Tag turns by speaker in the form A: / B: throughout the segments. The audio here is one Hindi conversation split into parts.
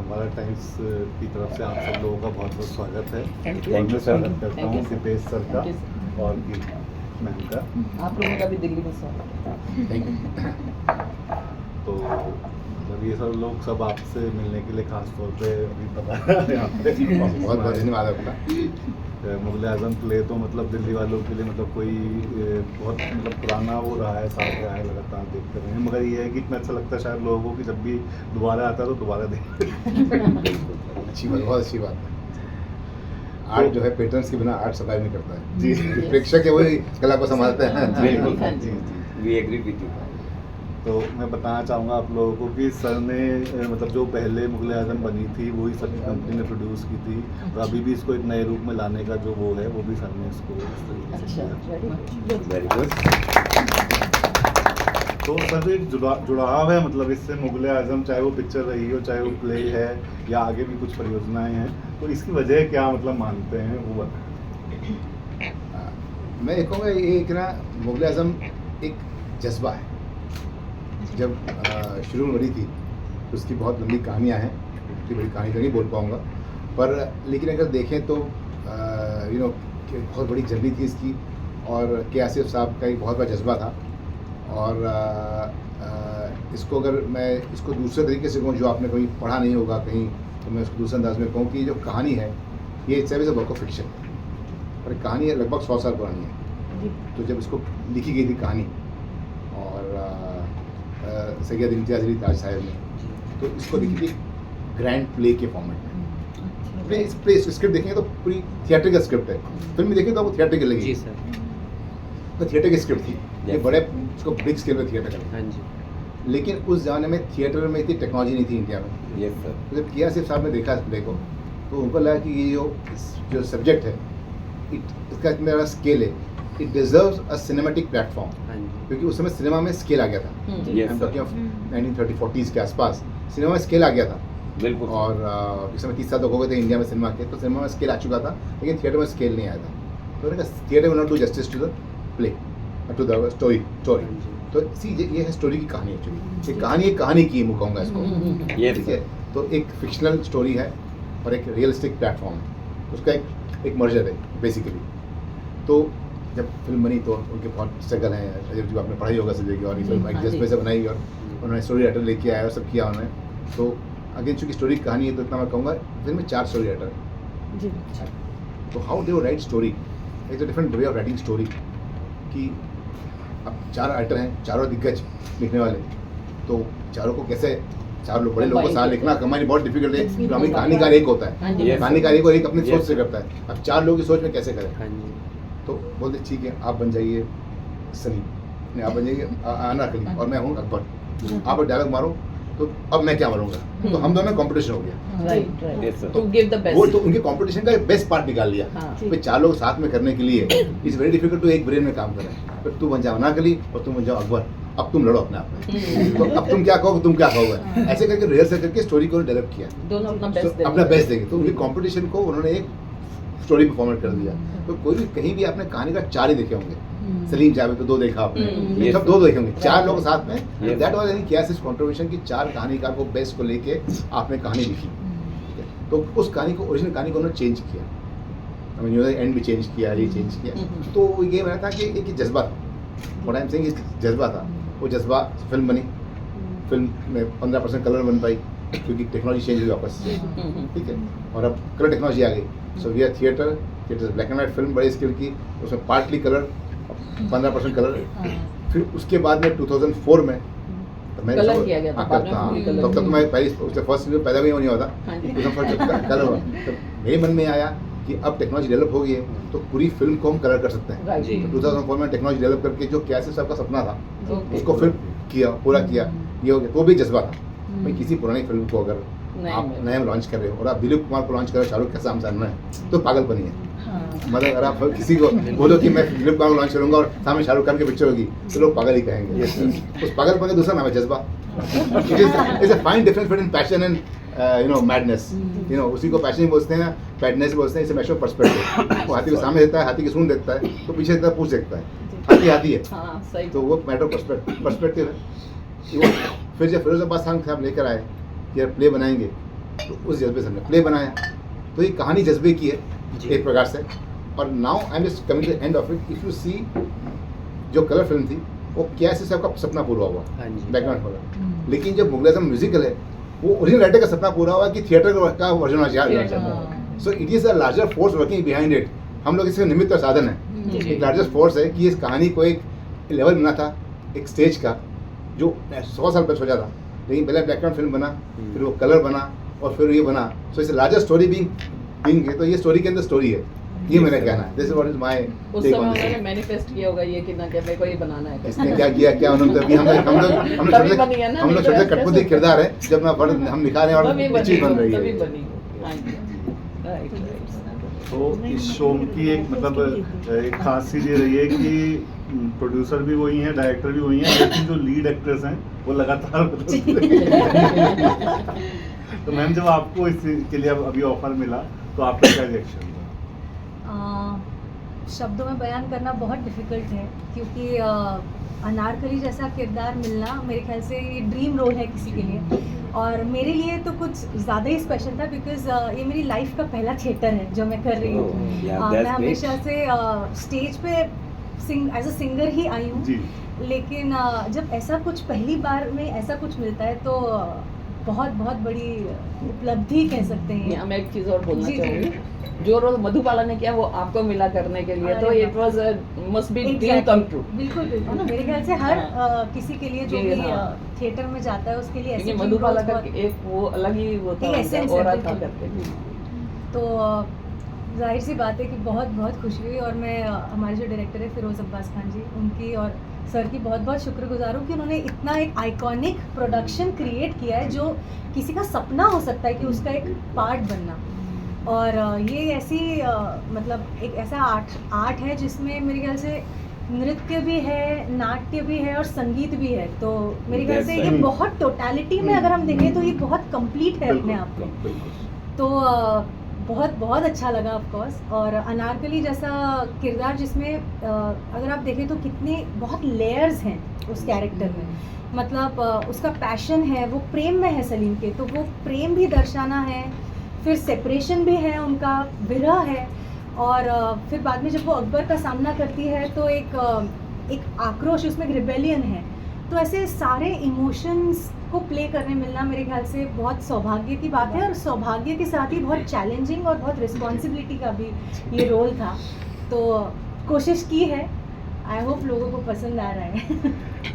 A: हमारा टाइम्स की तरफ से आप सब लोगों का बहुत बहुत स्वागत है।
B: Thank you,
A: मैं
B: sir.
A: स्वागत करता हूँ दीपेश सर का
B: Thank you,
A: और की मैम का।
B: आप लोगों का भी दिल्ली में स्वागत है।
A: तो मतलब ये सब लोग सब आपसे मिलने के लिए खास तौर पे अभी पता है यहाँ पे
C: बहुत बहुत धन्यवाद आपका।
A: मुगल आजम प्ले तो मतलब दिल्ली वालों के लिए मतलब कोई बहुत मतलब पुराना वो रहा है, साथ रहा है, लगातार देखते रहे हैं। मगर ये है कि इतना अच्छा लगता है शायद लोगों को कि जब भी दोबारा आता है तो दोबारा देखते
C: अच्छी बात, बहुत अच्छी बात है। आर्ट जो है पेटर्न्स के बिना आर्ट सर्वाइव नहीं करता है।
A: जी
C: जो प्रेक्षक है वही कला को संभालते हैं।
B: बिल्कुल।
A: जी जी।
D: We agree with you.
A: तो मैं बताना चाहूँगा आप लोगों को कि सर ने मतलब जो पहले मुगल आजम बनी थी वही सर की कंपनी ने प्रोड्यूस की थी और अभी भी इसको एक नए रूप में लाने का जो वो है वो भी सर ने इसको इस तरीके से किया।
D: Very good.
A: तो सर एक जुड़ाव है मतलब इससे मुगल आजम, चाहे वो पिक्चर रही हो, चाहे वो प्ले है या आगे भी कुछ परियोजनाएं हैं, तो इसकी वजह क्या मतलब मानते हैं वो बताएं।
C: मैं ये कहूँगा ये एक ना मुगल आजम एक जज्बा है। जब शुरू में बनी थी तो उसकी बहुत लंबी कहानियाँ हैं, इतनी बड़ी कहानी तो नहीं बोल पाऊँगा, पर लेकिन अगर देखें तो बहुत बड़ी जर्नी थी इसकी और के आसिफ साहब का एक बहुत बड़ा जज्बा था। और इसको अगर मैं इसको दूसरे तरीके से कहूँ, जो आपने कहीं पढ़ा नहीं होगा कहीं, तो मैं उसको दूसरे अंदाज में कहूँ कि जो कहानी है ये it's a work of fiction और कहानी लगभग 100 साल पुरानी है। तो जब इसको लिखी गई थी कहानी और सैयद इम्तियाज़ अली ताज साहब ने, तो इसको लिखी थी ग्रैंड प्ले के फॉर्मेट में। प्ले स्क्रिप्ट देखेंगे तो पूरी थिएटर का स्क्रिप्ट है, फिल्म में देखें तो आपको थिएटर की लगेगी।
D: जी सर।
C: तो थिएटर की स्क्रिप्ट थी, ये बड़े उसको बिग स्केल पे थिएटर का।
D: हाँ जी।
C: लेकिन उस ज़माने में थिएटर में इतनी टेक्नोलॉजी नहीं थी इंडिया में।
D: Yes sir.
C: तो जब किया सिर्फ साहब ने देखा इस प्ले को तो उनको लगा कि ये जो सब्जेक्ट है इसका इतना बड़ा स्केल है, it deserves a cinematic platform.
D: हाँ जी।
C: क्योंकि उस समय सिनेमा में स्केल आ गया था।
D: Yes,
C: I'm
D: sir.
C: talking of 1930-40s के आसपास सिनेमा में स्केल आ गया था।
D: बिल्कुल।
C: और इस समय 30 साल तक हो गए थे इंडिया में सिनेमा के, तो सिनेमा में स्केल आ चुका था लेकिन थिएटर में स्केल नहीं आया था। तो मैंने कहा theatre will not do justice to the play, to the story. तो सी ये है स्टोरी की कहानी एक्चुअली। ये कहानी की मैं कहूँगा इसको।
D: Yes,
C: ठीक है, तो एक फिक्शनल स्टोरी है और एक रियलिस्टिक प्लेटफॉर्म है, उसका एक मर्जर है बेसिकली। तो जब फिल्म बनी तो उनके बहुत स्ट्रगल हैं, जो आपने पढ़ाई होगा समझेगी, और ये फिल्म एक जज्बे से बनाई और उन्होंने स्टोरी राइटर लेके आया और सब किया उन्होंने। तो अगेन चूँकि स्टोरी कहानी है तो इतना मैं कहूँगा फिल्म में 4 स्टोरी राइटर हैं। तो how do right story, it's a different way of writing story. कि अब 4 राइटर हैं, चारों दिग्गज लिखने वाले, तो चारों को कैसे, 4 लोग बड़े लोगों को साथ लिखना कमानी बहुत डिफिकल्ट है। तो हमें कहानीकार एक होता है, कहानीकार एक और एक अपनी सोच से करता है। अब 4 लोगों की सोच में कैसे करें।
D: हाँ जी।
C: तो बोलते ठीक है आप बन जाइए सलीम, नहीं आप बन जाइए अनारकली और मैं हूँ अकबर। आप डायलॉग मारो तो अब मैं क्या मारूंगा। तो हम दोनों में कंपटीशन हो गया।
D: Yes, sir.
B: To give the best.
C: वो तो उनके कंपटीशन का बेस्ट पार्ट निकाल लिया।
B: हाँ।
C: फिर 4 लोग साथ में करने के लिए इट्स वेरी डिफिकल्ट टू एक ब्रेन में काम करें। फिर तू बन जाओ अनारकली और तुम बन जाओ अकबर, अब तुम लड़ो अपने आप में। तो अब तुम क्या कहोगे, तुम क्या कहोगे, ऐसे करके रिहर्सल करके स्टोरी को डेवलप किया।
B: दोनों अपना
C: तो
B: बेस्ट देंगे।
C: अपना बेस्ट देंगे। तो उनके कंपटीशन को उन्होंने एक स्टोरी में फॉर्मेट कर दिया। तो कोई भी कहीं भी आपने कहानी का 4 ही देखे होंगे। सलीम जावेद तो 2 देखा आपने,
D: Yes,
C: सब 2 देखे होंगे, 4 लोग साथ में।
D: Yes.
C: That was any case contribution की 4 कहानीकार को बेस्ट को लेके आपने कहानी लिखी। ठीक है, तो उस कहानी को, ओरिजिनल कहानी को उन्होंने चेंज किया, आई मीन एंड भी चेंज किया, ये चेंज किया। तो ये मेरा था कि एक जज्बा था, व्हाट आई एम सेइंग, जज्बा था। वो जज्बा फिल्म बनी, फिल्म में 15% कलर बन पाई क्योंकि टेक्नोलॉजी चेंज हुई वापस से। ठीक है, और अब कलर टेक्नोलॉजी आ गई। So we are theatre black and white film बड़ी स्केल की, उसमें पार्टली कलर 15% कलर। फिर उसके बाद में 2004 में तो मैं
B: कलर किया गया था, बाद में fully colour
C: तब तक तो मैं पहले फर्स्ट पैदा भी नहीं हुआ था।
B: हाँ जी।
C: कलर हुआ तो मेरे मन में आया कि अब टेक्नोलॉजी डेवलप हो गई है तो पूरी फिल्म को हम कलर कर सकते हैं।
B: Right.
D: जी।
C: तो 2004 में टेक्नोलॉजी डेवलप करके जो कैसे सबका सपना था
B: Okay.
C: उसको फिल्म किया, पूरा किया। ये हो गया, तो भी जज्बा था भाई किसी पुरानी फिल्म को अगर आप नए में लॉन्च कर रहे हो और आप दिलीप कुमार को लॉन्च कर रहे हो शाहरुख के सामने तो पागलपनी है। मतलब अगर आप किसी को बोलो कि मैं दिलीप कुमार को लॉन्च करूंगा और सामने शाहरुख खान की पिक्चर होगी तो लोग पागल ही कहेंगे। उस पागलपन का दूसरा नाम है जज्बा। It is a fine difference between passion and madness. उसी को पैशन बोलते हैं, मैडनेस बोलते हैं। It's a matter of perspective. वो हाथी को सामने देखता है, हाथी की सूंड देखता है, तो पीछे देखता है, पूछ देखता है, हाथी है।
B: हाँ, सही।
C: तो वो मैटर ऑफ पर्सपेक्टिव है। फिर जब फिरोजाबाद साहब लेकर आए कि यार प्ले बनाएंगे तो तो उस जज्बे से हमने प्ले बनाया। तो ये कहानी जज्बे की है एक प्रकार से। और now I am just coming to the end of it. If you see जो कलर फिल्म थी वो कैसे से आपका सपना पूरा हुआ, बैकग्राउंड होगा, लेकिन जब मुगल-ए-आज़म म्यूजिकल है वो ओरिजिनल राइटर का सपना पूरा हुआ कि थिएटर का वर्जन होना चाहिए। So it is a larger force working behind it. हम लोग इसके निमित्त और साधन है। एक लार्जर फोर्स है कि इस कहानी को एक लेवल बना था एक स्टेज का जो 100 साल पहले सोचा था, लेकिन पहले बैकग्राउंड फिल्म बना, फिर वो कलर बना और फिर ये बना। So it's larger story being है। तो ये स्टोरी के अंदर स्टोरी है, ये मेरा कहना है। This is what is my
B: उस समय उन्होंने मैनिफेस्ट किया होगा ये कि ना कि मेरे को ये बनाना है।
C: इसने क्या किया, क्या उन्होंने अभी हम लोग छोटे कठपुतली किरदार है, जब ना हम निखा रहे हैं और चीज बन रही है।
A: तो इस शो की एक मतलब एक खास चीज़ ये रही है कि प्रोड्यूसर भी वही हैं, डायरेक्टर भी वही हैं, लेकिन जो लीड एक्ट्रेस हैं वो लगातार तो मैम जब आपको इसके लिए अभी ऑफर मिला तो आपका क्या रिएक्शन था?
D: शब्दों में बयान करना बहुत डिफ़िकल्ट है, क्योंकि अनारकली जैसा किरदार मिलना मेरे ख्याल से ये ड्रीम रोल है किसी के लिए, और मेरे लिए तो कुछ ज़्यादा ही स्पेशल था बिकॉज़ ये मेरी लाइफ का पहला थिएटर है जो मैं कर रही हूँ। मैं हमेशा से स्टेज पे एज अ सिंगर ही आई हूँ, लेकिन जब ऐसा कुछ पहली बार में ऐसा कुछ मिलता है तो बहुत बहुत बड़ी उपलब्धि कह सकते हैं।
B: मैं एक चीज़ और बोलना चाहूँगी, जो रोल मधुबाला ने किया वो आपको मिला करने के लिए, तो it was must be dream come true.
D: बिल्कुल बिल्कुल, मेरे ख्याल से हर किसी के लिए जो भी थिएटर में जाता है उसके लिए ऐसे
B: मधुबाला का एक वो अलग ही वो था, और था करके।
D: तो जाहिर सी बात है कि बहुत बहुत खुशी हुई, और मैं हमारे जो डायरेक्टर है फिरोज़ अब्बास खान जी, उनकी और सर की बहुत बहुत शुक्रगुजार हूँ कि उन्होंने इतना एक आइकॉनिक प्रोडक्शन क्रिएट किया है जो किसी का सपना हो सकता है कि उसका एक पार्ट बनना। और ये ऐसी मतलब एक ऐसा आर्ट है जिसमें मेरे ख्याल से नृत्य भी है, नाट्य भी है और संगीत भी है। तो मेरे ख्याल से ये बहुत टोटलिटी में अगर हम देखें तो ये बहुत कंप्लीट है अपने आप में। तो बहुत बहुत अच्छा लगा ऑफ कोर्स। और अनारकली जैसा किरदार जिसमें अगर आप देखें तो कितने बहुत लेयर्स हैं उस कैरेक्टर में, मतलब उसका पैशन है, वो प्रेम में है सलीम के, तो वो प्रेम भी दर्शाना है, फिर सेपरेशन भी है उनका, विरह है, और फिर बाद में जब वो अकबर का सामना करती है तो एक आक्रोश, उसमें एक रिबेलियन है। तो ऐसे सारे इमोशंस को प्ले करने मिलना मेरे ख्याल से बहुत सौभाग्य की बात है, और सौभाग्य के साथ ही बहुत चैलेंजिंग और बहुत रिस्पॉन्सिबिलिटी का भी ये रोल था। तो कोशिश की है, आई होप लोगों को पसंद आ रहा है।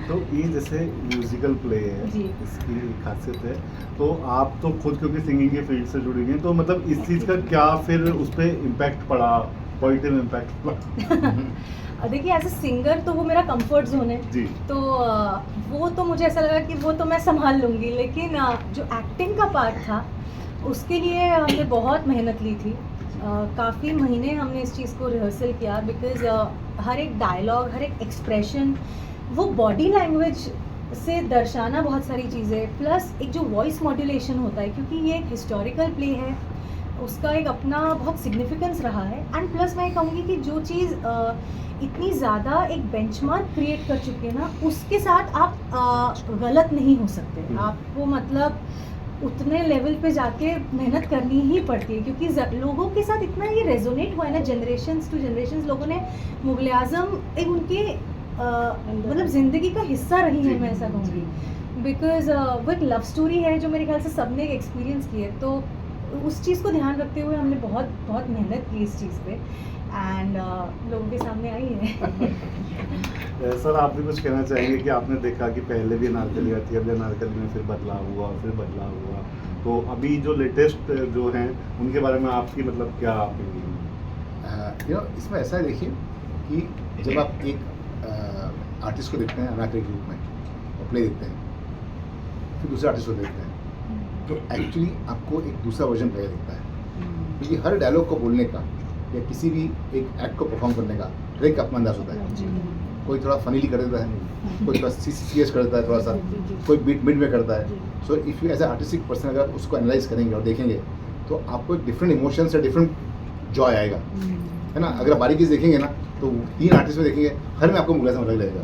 A: तो ये जैसे म्यूजिकल प्ले है, इसकी खासियत है, तो आप तो खुद क्योंकि सिंगिंग के फील्ड से जुड़ी हैं, तो मतलब इस चीज़ का क्या फिर उस पर इम्पैक्ट पड़ा, पॉजिटिव इम्पैक्ट पड़ा?
D: देखिए एज अ सिंगर तो वो मेरा कंफर्ट जोन है जी, तो वो तो मुझे ऐसा लगा कि वो तो मैं संभाल लूँगी, लेकिन जो एक्टिंग का पार्ट था उसके लिए हमने बहुत मेहनत ली थी। काफ़ी महीने हमने इस चीज़ को रिहर्सल किया, बिकॉज़ हर एक डायलॉग, हर एक एक्सप्रेशन वो बॉडी लैंग्वेज से दर्शाना बहुत सारी चीज़ें, प्लस एक जो वॉइस मॉड्यूलेशन होता है, क्योंकि ये एक हिस्टोरिकल प्ले है, उसका एक अपना बहुत सिग्निफिकेंस रहा है। एंड प्लस मैं कहूँगी कि जो चीज़ इतनी ज़्यादा एक बेंचमार्क क्रिएट कर चुके हैं ना, उसके साथ आप गलत नहीं हो सकते। आपको मतलब उतने लेवल पे जाके मेहनत करनी ही पड़ती है, क्योंकि लोगों के साथ इतना ये रेजोनेट हुआ है ना, जनरेशन्स टू जनरेशन्स लोगों ने मुग़ल-ए-आज़म एक उनके मतलब ज़िंदगी का हिस्सा रही है, मैं ऐसा कहूँगी, बिकॉज़ वो एक लव स्टोरी है जो मेरे ख्याल से सबने एक एक्सपीरियंस की है। तो उस चीज़ को ध्यान रखते हुए हमने बहुत बहुत मेहनत की इस चीज़ पे, एंड लोगों के सामने आई है।
A: सर आप भी कुछ कहना चाहेंगे कि आपने देखा कि पहले भी अनारकली आती है, अभी अनारकली में फिर बदलाव हुआ, फिर बदलाव हुआ, तो अभी जो लेटेस्ट जो हैं उनके बारे में आपकी मतलब क्या ओपिनियन?
C: इसमें ऐसा है, देखिए कि जब आप एक आर्टिस्ट को देखते हैं अनारकली के रूप में और प्ले देखते हैं, फिर दूसरे आर्टिस्ट को देखते हैं, तो एक्चुअली आपको एक दूसरा वर्जन प्ले दिखता है, क्योंकि हर डायलॉग को बोलने का या किसी भी एक एक्ट को परफॉर्म करने का हर एक अपना अंदाज होता है। कोई थोड़ा फनीली कर देता है, कोई थोड़ा सीरियस कर देता है, थोड़ा सा कोई बीट मिड में करता है। So if you as a artistic person अगर उसको एनालाइज करेंगे और देखेंगे तो आपको एक डिफरेंट इमोशंस या डिफरेंट जॉय आएगा, है ना। अगर आप बारीकी से देखेंगे ना तो 3 आर्टिस्ट में देखेंगे, हर में आपको मुगल आजम अलग लगेगा।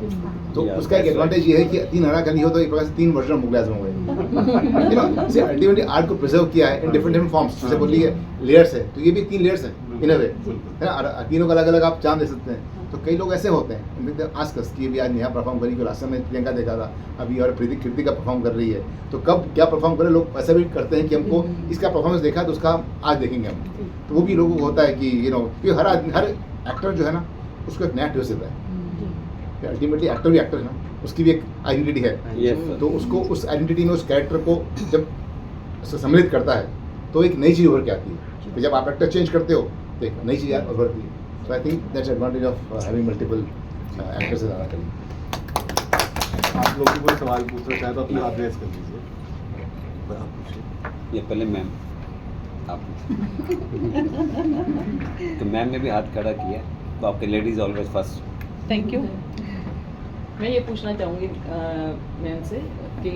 C: तो
E: Yeah,
C: उसका एक
E: that's
C: एडवांटेज ये है कि 3 हरा खाली हो तो एक प्रकार से 3 वर्जन मुगल आजम हुए। यू नो, से अल्टीमेटली आर्ट को प्रिजर्व किया है इन डिफरेंट फॉर्म्स, जैसे बोली है लेयर्स है, तो ये भी 3 लेयर्स है इन अ वे, है ना, तीनों का अलग अलग आप चांद दे सकते हैं। तो कई लोग ऐसे होते हैं आजकल की भी आज नेहा परफॉर्म करी, जो रास्ते में प्रियंका देखा था, अभी और प्रीति कृतिका परफॉर्म कर रही है, तो कब क्या परफॉर्म करे, लोग ऐसा भी करते हैं कि हमको इसका परफॉर्मेंस देखा तो उसका आज देखेंगे हम। तो वो भी लोगों को होता है कि यू नो, कि हर एक्टर जो है ना उसको एक नया ट्विस्ट देता है। अल्टीमेटली एक्टर भी एक्टर है ना, उसकी भी एक आइडेंटिटी है।
E: Yes, sir.
C: तो उसको उस आइडेंटिटी में उस कैरेक्टर को जब सम्मिलित करता है तो एक नई चीज़ उभर के आती है। तो जब आप एक्टर चेंज करते हो तो एक नई चीज़ उभरती है। So I think that's advantage of having multiple actors in our career.
A: आप लोगों को कोई सवाल पूछना चाहे तो अपने हाथ रेस कर लीजिए। आप पूछिए।
E: ये पहले मैम आप तो मैम ने भी हाथ खड़ा किया, तो आपके ladies always first.
B: Thank you. मैं ये पूछना चाहूँगी मैम से कि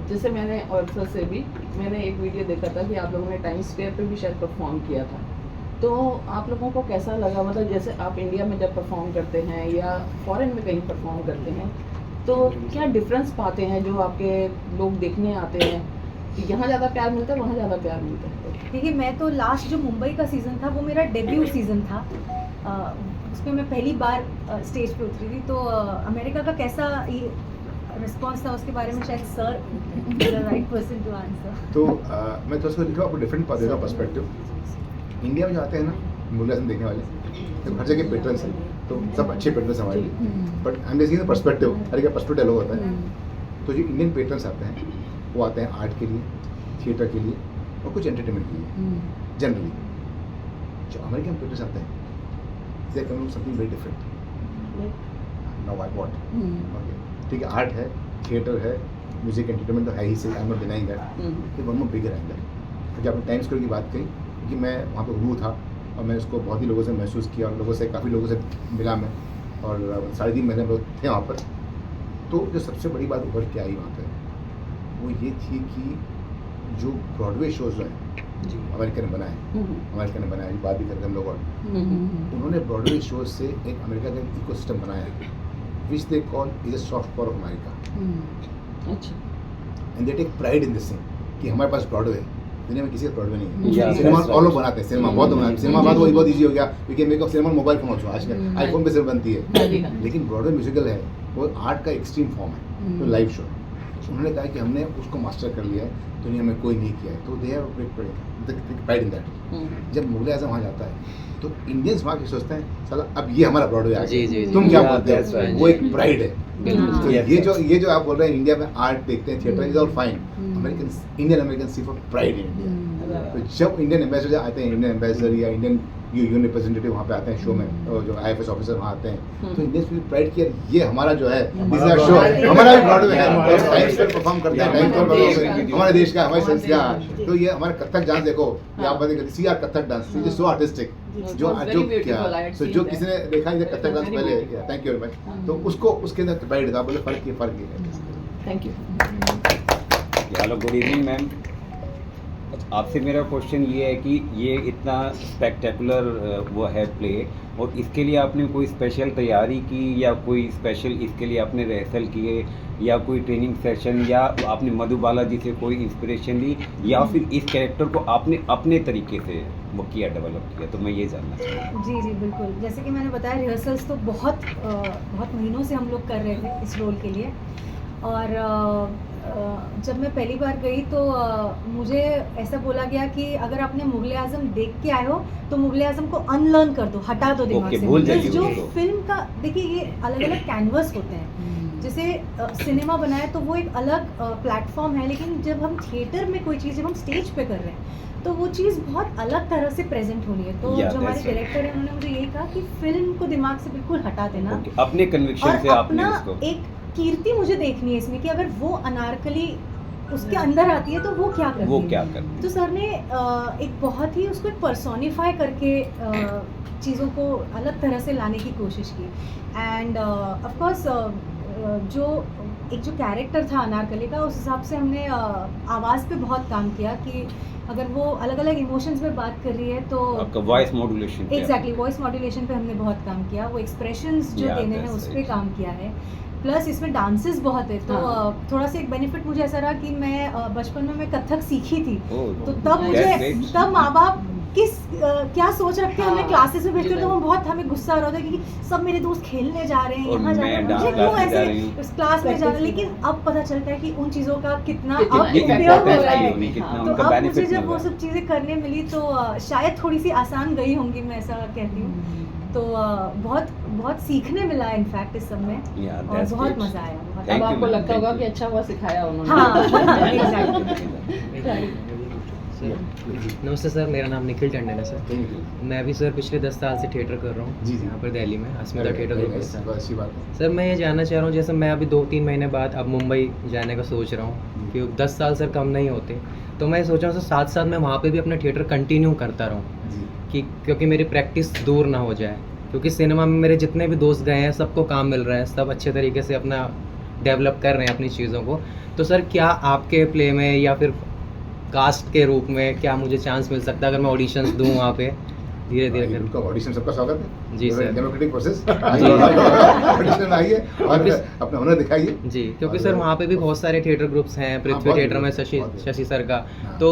B: जैसे मैंने और सर से भी मैंने एक वीडियो देखा था कि आप लोगों ने टाइम स्क्वायर पे भी शायद परफॉर्म किया था, तो आप लोगों को कैसा लगा? मतलब जैसे आप इंडिया में जब परफॉर्म करते हैं या फॉरेन में कहीं परफॉर्म करते हैं, तो क्या डिफरेंस पाते हैं जो आपके लोग देखने आते हैं कि यहाँ ज़्यादा प्यार मिलता है, वहाँ ज़्यादा प्यार मिलता है?
D: देखिए, मैं तो लास्ट जो मुंबई का सीज़न था वो मेरा डेब्यू सीज़न था। उसमें मैं पहली बार स्टेज पे उतरी थी, तो अमेरिका का कैसा रिस्पॉन्स था उसके बारे में शायद sir right person to answer.
C: तो मैं तो उसको लिखा आपको डिफरेंट देता हूँ पर्सपेक्टिव। इंडिया में जो आते हैं ना मुगल आजम देखने वाले, तो हर जगह पेटर्न्स हैं, तो सब अच्छे पेटर्न्स हमारे लिए, but I am just perspective, हर का पर्सपेक्टिव अलग होता है। तो जो इंडियन पेटर्न्स आते हैं वो आते हैं आर्ट के लिए, थिएटर के लिए और कुछ एंटरटेनमेंट के लिए जनरली। जो अमेरिकन पेटर्न्स आते हैं they can do something very different. Now I want okay, ठीक है, आर्ट है, थिएटर है, म्यूजिक एंटरटेनमेंट तो है ही सही, I am not denying that. ये वन मोर बिगर एंगल। जब आपने टाइम स्क्वायर की बात कही, कि मैं वहाँ पे गुरु था और मैं उसको बहुत ही लोगों से महसूस किया और लोगों से काफ़ी लोगों से मिला मैं, और 3.5 महीने हम लोग थे वहाँ पर। तो जो सबसे बड़ी बात उभर के आई वहाँ पर वो ये थी कि जो ब्रॉडवे शोज जो हैं अमेरिका ने बनाए, अमेरिका ने बनाए, बात भी करते हम लोग, और उन्होंने ब्रॉडवे शोज से एक अमेरिका का इकोसिस्टम बनाया है which they call is a soft power of America.
B: अच्छा।
C: And they take pride in this thing कि हमारे पास ब्रॉडवे है, दुनिया में किसी का ब्रॉडवे नहीं है।
E: Yeah,
C: सिनेमा
E: that's
C: और लोग
E: right.
C: बनाते हैं, सिनेमा बहुत बनाते हैं, सिनेमा बात वही बहुत ईजी हो गया, we can make a cinema mobile phone also, आजकल आईफोन पे सिर्फ बनती है। लेकिन ब्रॉडवे म्यूजिकल है, वो आर्ट का एक्सट्रीम फॉर्म है, तो लाइव शो। उन्होंने कहा कि हमने उसको मास्टर कर लिया है, दुनिया में कोई नहीं किया है, तो they have pride in that. जब मुगल आजम वहाँ जाता है तो इंडियंस वहाँ के सोचते हैं साला अब ये हमारा ब्रॉडवे आ
E: जी, जी,
C: गया,
E: जी।
C: तुम क्या
E: Yeah,
C: बोलते
E: that's
C: हो,
E: right.
C: वो एक प्राइड है।
E: बिल्कुल।
C: तो
E: Yes,
C: ये जो आप बोल रहे हैं इंडिया में आर्ट देखते हैं, theatre is all fine, Indian American see for pride in India. तो जब इंडियन एम्बेसडर आते हैं, इंडियन एम्बेसडर या इंडियन यूनियन रिप्रेजेंटेटिव वहाँ पे आते हैं शो में, और जो IFS ऑफिसर वहाँ आते हैं, तो इंडियंस भी प्राइड किया ये हमारा जो है दिस इज शो, हमारा भी ब्रॉडवे है, टाइम्स पे परफॉर्म करते हैं, टाइम्स पे हमारे देश का, हमारी संस्कृति। तो ये हमारा कथक डांस देखो, आप बताइए CR Kathak dance, it is so artistic. जो क्या सो जो किसी ने देखा इधर कथक डांस पहले, थैंक यू वेरी मच, तो उसको उसके अंदर प्राइड था, बोले फर्क है।
B: Thank you.
E: Hello, good evening ma'am. आपसे मेरा क्वेश्चन ये है कि ये इतना स्पेक्टेकुलर वो है प्ले, और इसके लिए आपने कोई स्पेशल तैयारी की या कोई स्पेशल इसके लिए आपने रिहर्सल किए या कोई ट्रेनिंग सेशन, या आपने मधुबाला जी से कोई इंस्पिरेशन ली, या फिर इस कैरेक्टर को आपने अपने तरीके से वो किया, डेवलप किया? तो मैं ये जानना चाहूँगा।
D: जी जी बिल्कुल, जैसे कि मैंने बताया रिहर्सल्स तो बहुत महीनों से हम लोग कर रहे थे इस रोल के लिए। और जब मैं पहली बार गई तो मुझे ऐसा बोला गया कि अगर आपने मुगल आजम देख के आए हो तो मुगल आजम को अनलर्न कर दो, हटा दो दिमाग
E: Okay,
D: से।
E: भूल जाइए
D: Because जो
E: उसको।
D: फिल्म का देखिए, ये अलग अलग कैनवस होते हैं। जैसे सिनेमा बनाए तो वो एक अलग प्लेटफॉर्म है, लेकिन जब हम थिएटर में कोई चीज़, जब हम स्टेज पे कर रहे हैं तो वो चीज़ बहुत अलग तरह से प्रेजेंट होनी है। तो
E: Yeah,
D: जो हमारे
E: that's right.
D: डायरेक्टर हैं उन्होंने मुझे यही कहा कि फिल्म को दिमाग से बिल्कुल हटा देना,
E: Okay, अपने कन्विक्शन
D: और
E: से आपने
D: अपना
E: उसको
D: एक कीर्ति मुझे देखनी है इसमें, कि अगर वो अनारकली उसके अंदर आती है तो वो क्या करती
E: वो
D: है।
E: क्या करती
D: तो सर ने एक बहुत ही उसको एक पर्सोनिफाई करके चीज़ों को अलग तरह से लाने की कोशिश की। एंड ऑफ कोर्स जो एक जो कैरेक्टर था अनारकली का, उस हिसाब से हमने आवाज़ पे बहुत काम किया कि अगर वो अलग अलग इमोशंस में बात कर रही है तो
E: आपका voice modulation
D: exactly voice modulation पे हमने बहुत काम किया, वो एक्सप्रेशंस जो
E: Yeah,
D: देने हैं
E: that's
D: उस पे
E: right.
D: काम किया है। प्लस इसमें डांसेस बहुत है तो
B: हाँ।
D: थोड़ा सा एक बेनिफिट मुझे ऐसा रहा कि मैं बचपन में मैं कथक सीखी थी, तो तब
E: That's
D: मुझे
E: great.
D: तब माँ बाप क्या सोच रखते हैं हमें
B: हाँ,
D: क्लासेस में भेजते
B: जी,
D: तो हमें गुस्सा आ रहा था कि सब मेरे दोस्त खेलने जा रहे हैं,
E: और
D: यहाँ जा रहे
E: मैं
D: हैं,
E: डांस
D: मुझे
E: क्लास
D: क्यों
E: में जा
D: ऐसे
E: रही हूँ।
D: उस क्लास में जा रहे हैं।
F: Practice
D: लेकिन अब पता चलता है कि उन चीज़ों का कितना
B: कितना
D: अब
B: impact
D: उपयोग हो
B: होता
D: रहा
B: है।
D: है।
E: उन्हें कितना
B: हाँ,
D: तो
E: उनका
D: अब मुझे
E: बेनिफिट
D: जब वो सब चीज़ें करने मिली तो शायद थोड़ी सी आसान गई होंगी, मैं ऐसा कहती हूँ। तो बहुत बहुत सीखने मिला है इनफैक्ट इस सब में, और बहुत मजा आया, बहुत।
E: Thank
B: अब
E: you,
B: आपको
E: ma'am.
B: लगता
E: Thank
B: होगा
E: you.
B: कि अच्छा हुआ सिखाया उन्होंने।
D: हाँ एग्जैक्टली।
G: नमस्ते सर, मेरा नाम निखिल टंडन है सर।
C: Thank you.
G: मैं भी सर पिछले 10 साल से थिएटर कर रहा
C: जी,
G: हूँ
C: जी।
G: यहाँ पर दिल्ली में अस्मिता थिएटर
C: Very
G: ग्रुप के
C: nice,
G: साथ।
C: बहुत अच्छी बात है।
G: सर मैं ये जानना चाह रहा हूँ, जैसे मैं अभी 2-3 महीने बाद अब मुंबई जाने का सोच रहा हूँ कि 10 साल सर कम नहीं होते, तो मैं सोच रहा हूँ सर साथ साथ मैं वहाँ पे भी अपना थिएटर कंटिन्यू करता रहूँ
C: जी
G: कि क्योंकि मेरी प्रैक्टिस दूर ना हो जाए, क्योंकि सिनेमा में मेरे जितने भी दोस्त गए हैं सबको काम मिल रहा है, सब अच्छे तरीके से अपना डेवलप कर रहे हैं अपनी चीज़ों को। तो सर क्या आपके प्ले में या फिर कास्ट के रूप में क्या मुझे चांस मिल सकता है अगर मैं ऑडिशंस दूँ वहाँ पे धीरे धीरे कर?
C: उनका ऑडिशन सबका स्वागत है
G: जी, सर।
C: डेमोक्रेटिक प्रोसेस
G: जी।
C: ऑडिशन आइए और अपना हुनर दिखाइए।
G: जी, क्योंकि सर वहाँ पे भी बहुत सारे थिएटर ग्रुप्स हैं, पृथ्वी
C: बहुत
G: थिएटर में
C: बहुत
G: शशि सर का,
C: हाँ।
G: तो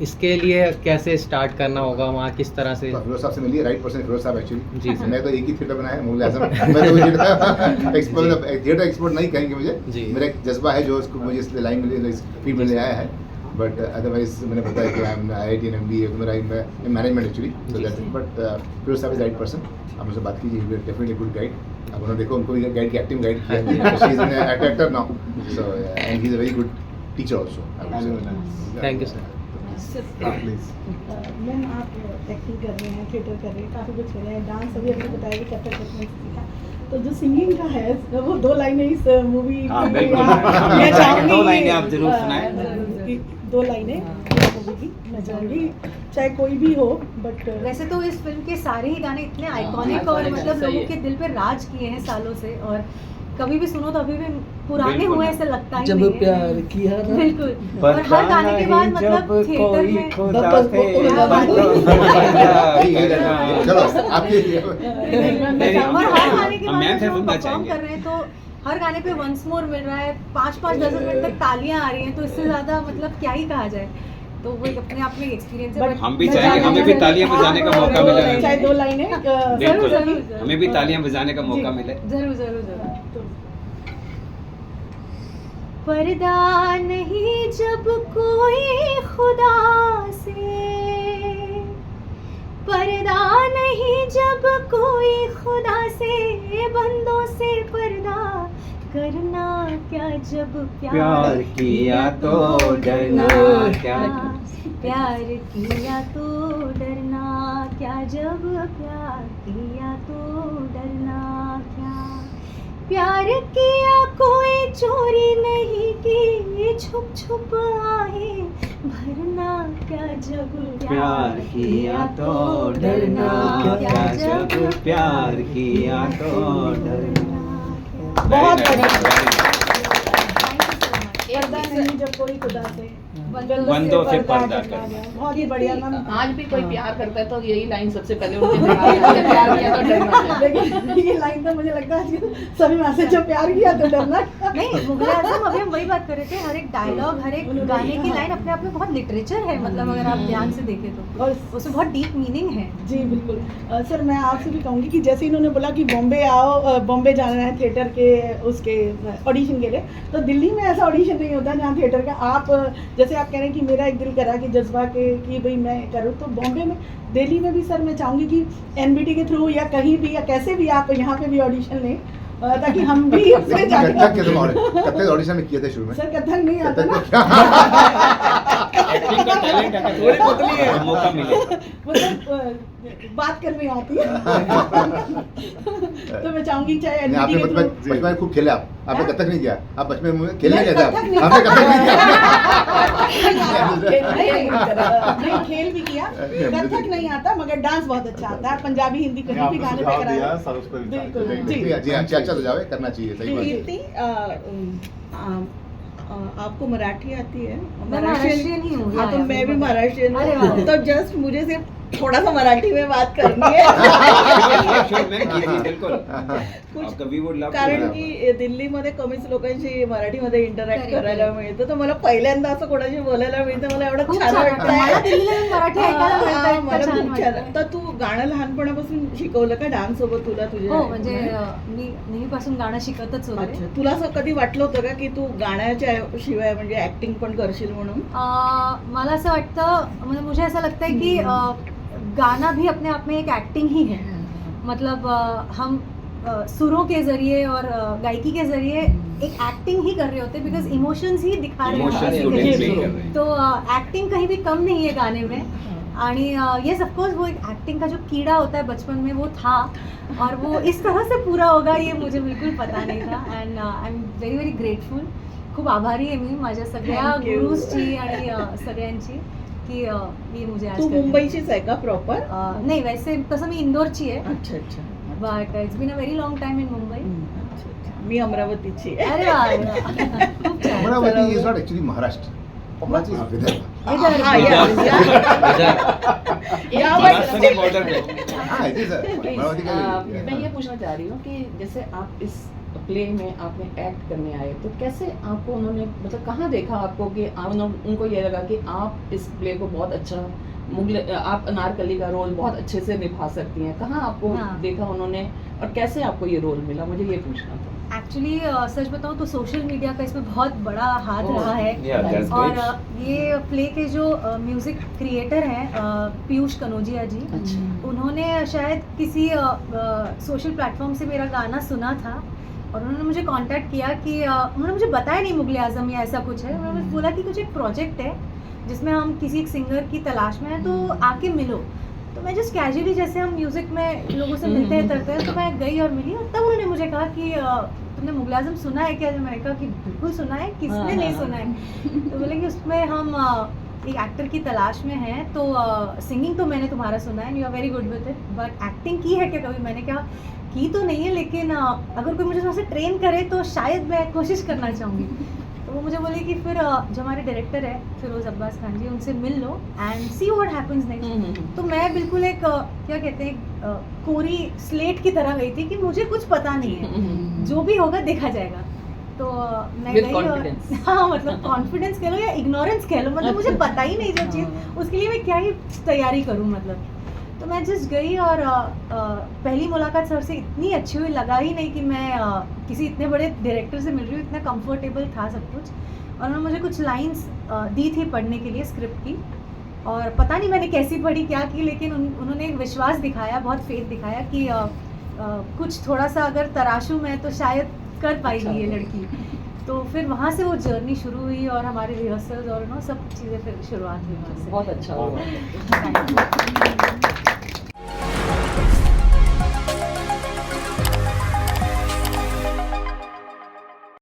G: इसके लिए कैसे स्टार्ट करना होगा वहाँ, किस तरह से?
C: तो फिरोज साहब से मिलिए, राइट पर्सन फिरोज साहब एक्चुअली।
G: जी सर।
C: मैं तो एक ही थिएटर बनाया है, मुगल आजम। मैं तो थिएटर एक्सपर्ट नहीं कहेंगे मुझे,
G: जी।
C: मेरा एक जज्बा है जो उसको मुझे इस लाइन में इस फील्ड में ले आया है। बट अदरवाइज मैंने बताया कि I am IIT and MBA, मेरा management actually, so that's it. But Firoz साहब इज राइट पर्सन, आप मुझसे बात कीजिए, डेफिनेटली गुड गाइड। अब उन्होंने देखो उनको गाइड की एक्टिंग गाइड किया, she is an actor now, so and he is a very good teacher also.
G: Thank you sir.
A: Please.
F: Ma'am आप एक्टिंग कर रहे हैं, थिएटर कर रहे हैं, काफ़ी कुछ कर रहे हैं, डांस अभी आपने बताया कि कथक में सीखा, तो जो सिंगिंग का है वो 2 लाइनें इस मूवी
E: हाँ, बिल्कुल।
F: मैं चाहूँगी
E: 2 लाइनें आप जरूर सुनाएं।
F: 2 लाइनें मूवी की मैं चाहूँगी, चाहे कोई भी हो, बट
D: वैसे तो इस फिल्म के सारे ही गाने इतने आइकॉनिक
B: iconic
D: और
B: है,
D: मतलब
B: सही
D: लोगों
B: है।
D: के दिल पे राज किए हैं सालों से, और कभी भी सुनो तो अभी भी पुराने
E: बिल्कुल।
D: हुए ऐसा लगता ही
H: जब
D: नहीं है।
H: प्यार किया ना,
D: बिल्कुल, और हर गाने के बाद मतलब थिएटर में
C: चलो आपके
D: और हर गाने के बाद
E: मैम से
D: जब हम
E: सुनना
D: परफॉर्म
E: चाहेंगे।
D: कर रहे हैं तो हर गाने पे वंस मोर मिल रहा है, 5-5 10 मिनट तक तालियां आ रही हैं, तो इससे ज्यादा मतलब क्या ही कहा जाए। तो वो एक अपने आप में एक्सपीरियंस है।
F: But
D: but
E: हम भी
F: मैं
E: चाहेंगे,
F: जानना
E: हमें भी
F: चाहूँगी,
E: तालियां बजाने का
F: आप
E: मौका
F: दो
E: मिले।
F: लाइनें, चाहे 2 लाइनें
E: बिल्कुल,
D: जरूर।
E: हमें भी तालियां बजाने का मौका
F: जी।
E: मिले।
D: जरूर जरूर जरूर।
F: तो
D: पर्दा नहीं जब कोई खुदा से, पर्दा नहीं जब कोई खुदा से, बंदों से पर्दा करना क्या जब
E: प्यार किया तो डरना क्या?
D: प्यार किया तो डरना क्या, जब प्यार किया तो डरना क्या, प्यार किया कोई चोरी नहीं की, छुप छुप आहे भरना क्या, जब
E: प्यार किया तो डरना क्या, जब प्यार किया तो डरना।
F: बहुत
E: Very nice,
F: बढ़िया।
E: very nice।
F: पर्दा नहीं जब कोई खुदा से,
E: बंदों से पर्दा
F: करना
E: करना।
F: गया। बहुत ही बढ़िया मैम।
B: आज भी कोई प्यार करता है तो यही लाइन सबसे पहले उनके दिमाग में आती है, प्यार किया तो डरना क्या।
F: लेकिन ये लाइन तो मुझे लगता है आजकल सभी में से, जो प्यार किया तो डरना क्या।
D: नहीं, मुगल आजम अभी हम वही बात कर रहे थे, हर एक डायलॉग, हर एक गाने की लाइन अपने आप में बहुत लिटरेचर है, मतलब अगर आप ध्यान से देखें तो
F: और
D: उसमें बहुत डीप मीनिंग है।
F: जी बिल्कुल। सर मैं आपसे भी कहूँगी कि जैसे इन्होंने बोला कि बॉम्बे आओ, बॉम्बे जाना है थिएटर के उसके ऑडिशन के लिए, तो दिल्ली में ऐसा ऑडिशन नहीं होता जहाँ थिएटर का आप जैसे आप कह रहे हैं कि मेरा एक दिल करा कि जज्बा के कि भाई मैं करूँ, तो बॉम्बे में, दिल्ली में भी सर मैं चाहूँगी कि NBT के थ्रू या कहीं भी या कैसे भी आप यहाँ पे भी ऑडिशन लें, ताकि हम भी उसमें जाके।
C: कथक ऑडिशन में किए थे शुरू में।
F: सर कथक नहीं आता ना,
E: एक्टिंग का टैलेंट है, थोड़ी पतली है, मौका मिले।
F: मतलब बात करनी आती है। तो मैं चाहूंगी चाहे
C: नहीं, आपने
F: NBT के
C: बचपन
F: through-
C: में खूब खेले, आपने
F: हाँ?
C: कथक नहीं किया, आप बचपन में खेलने
F: नहीं,
C: गए थे,
F: कथक नहीं
C: आपने कथक नहीं किया।
F: नहीं खेल भी किया, कथक नहीं आता मगर डांस बहुत अच्छा आता है, पंजाबी हिंदी कहीं भी गाने पे कराया।
A: सर उस पर
F: बिल्कुल,
A: विचार
F: जी।
C: जी अच्छा सुझाव है, करना चाहिए, सही बात है।
F: कीर्ति आपको मराठी आती है?
D: मैं महाराष्ट्रियन ही हूँ।
F: हाँ, तो
D: या,
F: मैं भी
D: बिल्कुल।
F: महाराष्ट्रियन
D: अरे
F: हूँ,
D: वाह।
F: तो जस्ट मुझे सिर्फ थोड़ा सा मराठी में बात करनी है
E: Sure, ma'am, easy, बिल्कुल.
F: कुछ
E: आपका we would love to
F: कारण
E: have.
F: की दिल्लीमध्ये कमीच लोकांशी मराठीमध्ये इंटरॅक्ट
D: Correct,
F: करायला
D: correct.
F: मिळतं, तर मला पहिल्यांदा असं कोणाशी बोलायला मिळतं, मला एवढं
D: खूप
F: छान
D: छान वाटतं. मला
F: वाटतंय.
D: दिल्लीला येऊन मराठी ऐकायला मिळतं,
F: हा,
D: इतकं
F: मला
D: छान
F: खूप छान.
D: वाटतं.
F: तर तू गाणं लहानपणापासून शिकवलं का डान्स सोबत तुला तुझ्या?
D: हो म्हणजे मी नेहमीपासून गाणं शिकतच होते.
F: अच्छा, तुला असं कधी वाटलं होतं का की तू गाण्याच्या शिवाय म्हणजे ऍक्टिंग पण करशील म्हणून?
D: मला असं वाटतं म्हणजे मुझे ऐसा लगता है कि गाना भी अपने आप में एक एक्टिंग ही है. मतलब हम सुरों के जरिए और गायकी के जरिए एक एक्टिंग ही कर रहे होते हैं बिकॉज इमोशंस ही दिखा रहे
E: Emotions
D: हैं
E: को
D: किसी के
E: display
D: लिए.
E: कर रहे हैं.
D: तो एक्टिंग कहीं भी कम नहीं है गाने में. आणि ये ऑफकोर्स वो एक एक्टिंग का जो कीड़ा होता है बचपन में वो था और वो इस तरह से पूरा होगा ये मुझे बिल्कुल पता नहीं था. And I am very very grateful. खूप आभारी आहे मी माझ्या सगळ्या
F: Thank you.
D: गुरुजची आणि सगळ्यांची की ये मुझे आज
F: तू
D: करने-
F: मुंबईचीच आहे का प्रॉपर?
D: नाही वैसे तसं मी इंदोरची आहे
F: अच्छा अच्छा.
D: But it's been a very long time in Mumbai.
F: अच्छा, अच्छा. मी अमरावतीची आहे.
D: अरे वा, अरे वा. खूप छान.
C: Amravati is not actually Maharashtra. Amravati is Vidarbha.
D: Vidarbha.
F: हा, या
E: महाराष्ट्र के
F: बाजूला.
E: border पे.
C: हाँ, it is a- अमरावती का
B: मैं ये पूछना चाह रही हूँ कि जैसे आप इस प्ले में आपने एक्ट करने आए तो कैसे आपको उन्होंने मतलब कहाँ देखा आपको कि उनको ये लगा कि आप इस प्ले को बहुत अच्छा मुगल आप अनारकली का रोल बहुत अच्छे से निभा सकती हैं, कहाँ आपको
D: हाँ।
B: देखा उन्होंने और कैसे आपको ये रोल मिला, मुझे ये पूछना था।
D: एक्चुअली सच बताऊं तो सोशल मीडिया का इसमें बहुत बड़ा हाथ
B: Oh,
D: रहा है.
E: Yeah, that's
D: और
E: great.
D: ये प्ले के जो म्यूजिक क्रिएटर हैं पीयूष कनोजिया जी,
B: अच्छा।
D: उन्होंने शायद किसी सोशल प्लेटफॉर्म से मेरा गाना सुना था और उन्होंने मुझे कांटेक्ट किया कि उन्होंने मुझे बताया नहीं मुगले आजम या ऐसा कुछ है. उन्होंने बोला कि कुछ एक प्रोजेक्ट है जिसमें हम किसी एक सिंगर की तलाश में हैं तो आके मिलो. तो मैं जस्ट कैजुअली जैसे हम म्यूजिक में लोगों से मिलते हैं तरते हैं तो मैं गई और मिली और तब उन्होंने मुझे कहा कि तुमने मुगले आजम सुना है क्या? मैंने कहा कि बिल्कुल सुना है, किसने
B: हाँ,
D: नहीं
B: हाँ,
D: सुना है. तो बोले कि उसमें हम एक एक्टर की तलाश में हैं तो सिंगिंग तो मैंने तुम्हारा सुना है, you are very good with it, but acting की है क्या कभी? मैंने कहा की तो नहीं है लेकिन अगर कोई मुझे थोड़ा सा ट्रेन करे तो शायद मैं कोशिश करना चाहूँगी. तो वो मुझे बोले कि फिर जो हमारे डायरेक्टर है फिरोज अब्बास खान जी उनसे मिल लो and see what happens next. तो मैं बिल्कुल एक क्या कहते हैं कोरी स्लेट की तरह गई थी कि मुझे कुछ पता नहीं है, जो भी होगा देखा जाएगा. तो मैं
B: With
D: गई और
B: confidence.
D: हाँ मतलब कॉन्फिडेंस कह लो या इग्नोरेंस कह लो, मतलब मुझे पता ही नहीं जो चीज़, उसके लिए मैं क्या ही तैयारी करूँ मतलब. तो मैं जस्ट गई और पहली मुलाकात सर से इतनी अच्छी हुई, लगा ही नहीं कि मैं किसी इतने बड़े डायरेक्टर से मिल रही हूँ. इतना कंफर्टेबल था सब कुछ और उन्होंने मुझे कुछ लाइंस दी थी पढ़ने के लिए स्क्रिप्ट की और पता नहीं मैंने कैसी पढ़ी क्या की, लेकिन उन्होंने एक विश्वास दिखाया, बहुत फेथ दिखाया कि कुछ थोड़ा सा अगर तराशूं मैं तो शायद कर पाएगी ये लड़की. तो फिर वहाँ से वो जर्नी शुरू हुई और हमारे रिहर्सल्स और सब चीज़ें फिर शुरुआत हुई वहाँ से.
B: बहुत अच्छा हुआ।
D: Thank you.